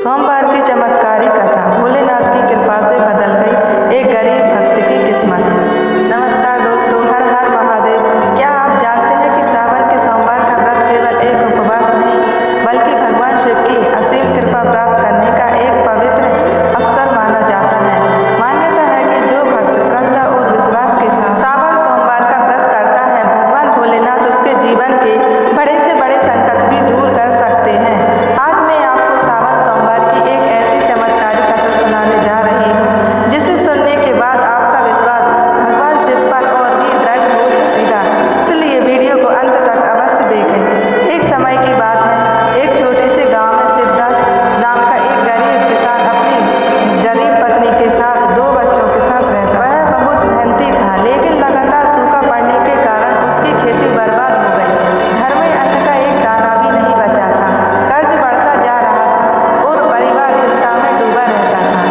सोमवार की चमत्कारी कथा। भोलेनाथ की कृपा से बदल गई एक गरीब भक्त की किस्मत। नमस्कार दोस्तों, हर हर महादेव। क्या आप जानते हैं कि सावन के सोमवार का व्रत केवल एक उपवास नहीं बल्कि भगवान शिव की असीम कृपा प्राप्त करने का एक पवित्र अवसर माना जाता है। मान्यता है कि जो भक्त श्रद्धा और विश्वास के साथ सावन सोमवार का व्रत करता है, भगवान भोलेनाथ उसके जीवन के बड़े से बड़े संकट भी दूर कर सकते हैं। आज मैं आपको सावन सोमवार की एक ऐसी चमत्कारी कथा सुनाने जा रही हूँ जिसे सुनने के बाद आपका विश्वास भगवान शिव पर और भी दृढ़ हो जाएगा। इसलिए वीडियो को अंत तक अवश्य देखें। एक समय की बात है, एक छोटे से गांव में शिवदास नाम का एक गरीब किसान अपनी गरीब पत्नी के साथ 2 बच्चों के साथ रहता। वह बहुत मेहनती था, लेकिन लगातार सूखा पड़ने के कारण उसकी खेती बर्बाद हो गई। घर में अन्न का एक दाना भी नहीं बचा था। कर्ज बढ़ता जा रहा था और परिवार चिंता में डूबा रहता था।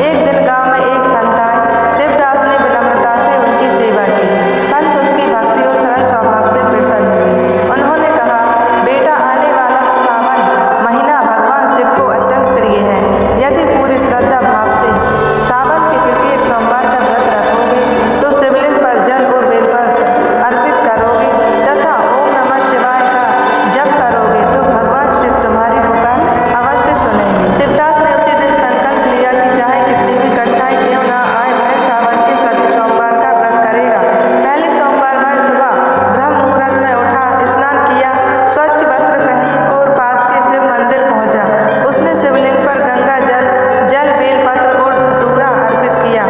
एक दिन गांव में एक संत आए। शिवदास ने विनम्रता से उनकी सेवा की। संत उसकी भक्ति और सरल स्वभाव से प्रसन्न हुए। उन्होंने कहा, बेटा, आने वाला सावन महीना भगवान शिव को अत्यंत प्रिय है। यदि पूरी श्रद्धा भाव से सावन के प्रत्येक सोमवार का व्रत रखोगे तो शिवलिंग पर जल और बेलपत्र अर्पित करोगे तथा ओम नमः शिवाय का जप करोगे तो भगवान शिव तुम्हारी पुकार अवश्य सुनेंगे। शिवदास ने उसी दिन संकल्प लिया कि चाहे कितनी भी कठिनाई क्यों ना आए, वह सावन के सभी सोमवार का व्रत करेगा। पहले सोमवार वह सुबह ब्रह्म मुहूर्त में उठा, स्नान किया, स्वच्छ वस्त्र पहने और पास के शिव मंदिर पहुंचा। उसने शिवलिंग पर गंगा जल बेलपत्र और धतूरा अर्पित किया।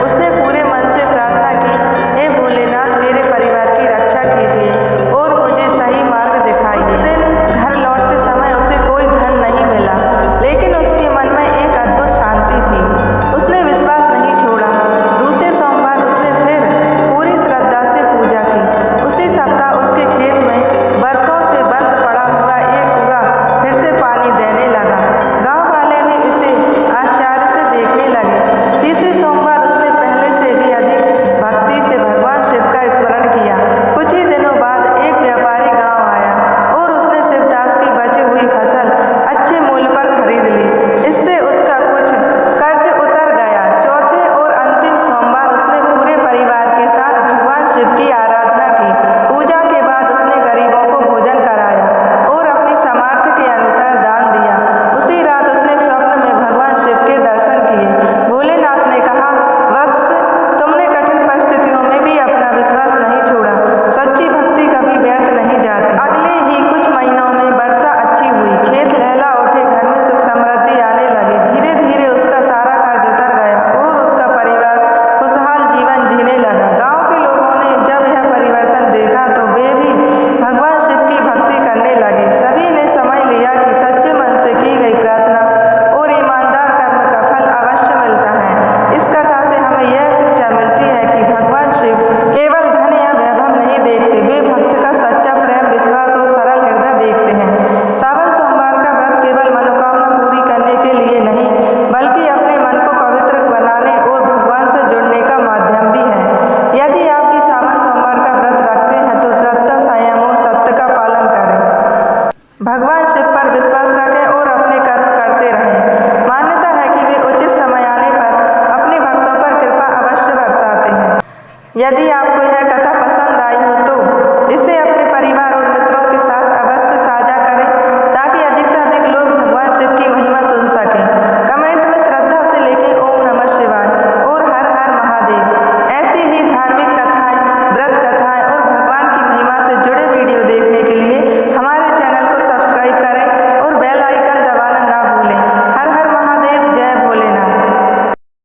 उसने पूरे मन से प्रार्थना की, हे भोलेनाथ, मेरे परिवार की रक्षा कीजिए और मुझे सही मार्ग दिखाइए। उस दिन घर लौटते समय उसे कोई धन नहीं मिला, लेकिन उसके मन में एक अद्भुत शांति थी। उसने विश्वास नहीं छोड़ा। दूसरे सोमवार उसने फिर पूरी श्रद्धा से पूजा की। उसी सप्ताह उसके खेत में बरसों से बंद पड़ा हुआ एक कुआं फिर से पानी देने लगा। गांव वाले भी इसे आश्चर्य से देखने लगे। तीसरे सोमवार उसने पहले से भी अधिक भक्ति से भगवान शिव का स्मरण किया। कुछ ही दिनों बाद एक व्यापारी गांव आया और उसने शिवदास की बची हुई फसल अच्छे मूल्य पर खरीद ली। इससे उसका कुछ कर्ज उतर गया। चौथे और अंतिम सोमवार उसने पूरे परिवार के साथ भगवान शिव की आराधना की। पूजा के बाद उसने गरीबों को भोजन कराया और अपनी सामर्थ्य के अनुसार दान दिया। उसी रात उसने स्वप्न में भगवान शिव के दर्शन किए। भोलेनाथ ने कहा, वत्स, तुमने कठिन परिस्थितियों में भी अपना विश्वास नहीं छोड़ा। सच्ची भक्ति कभी व्यर्थ नहीं जाती। अगले ही कुछ महीनों में वर्षा अच्छी हुई, खेत लहला उठे, घर में सुख समृद्धि आने लगी। धीरे धीरे उसका सारा कर्ज उतर गया और उसका परिवार खुशहाल जीवन जीने लगा। गांव के लोगों ने जब यह परिवर्तन देखा तो वे भी भगवान शिव की भक्ति करने लगे। सभी ने समझ लिया कि सच्चे मन से की गई प्रार्थना और ईमानदार कर्म का फल अवश्य मिलता है। इस कथा से हमें यह शिक्षा मिलती है कि भगवान शिव केवल धन या वैभव नहीं देखते, वे भक्त का सच्चा प्रेम, विश्वास और सरल हृदय देखते हैं। सावन सोमवार का व्रत केवल मनोकामना पूरी करने के लिए नहीं बल्कि अपने मन को पवित्र बनाने और भगवान से जुड़ने का माध्यम भी है। यदि आप भी सावन सोमवार का व्रत रखते हैं तो श्रद्धा, संयम और सत्य का पालन करें। भगवान शिव पर विश्वास रखें और अपने कर्म करते रहें। मान्यता है कि वे उचित समय आने पर अपने भक्तों पर कृपा अवश्य बरसाते हैं। यदि आप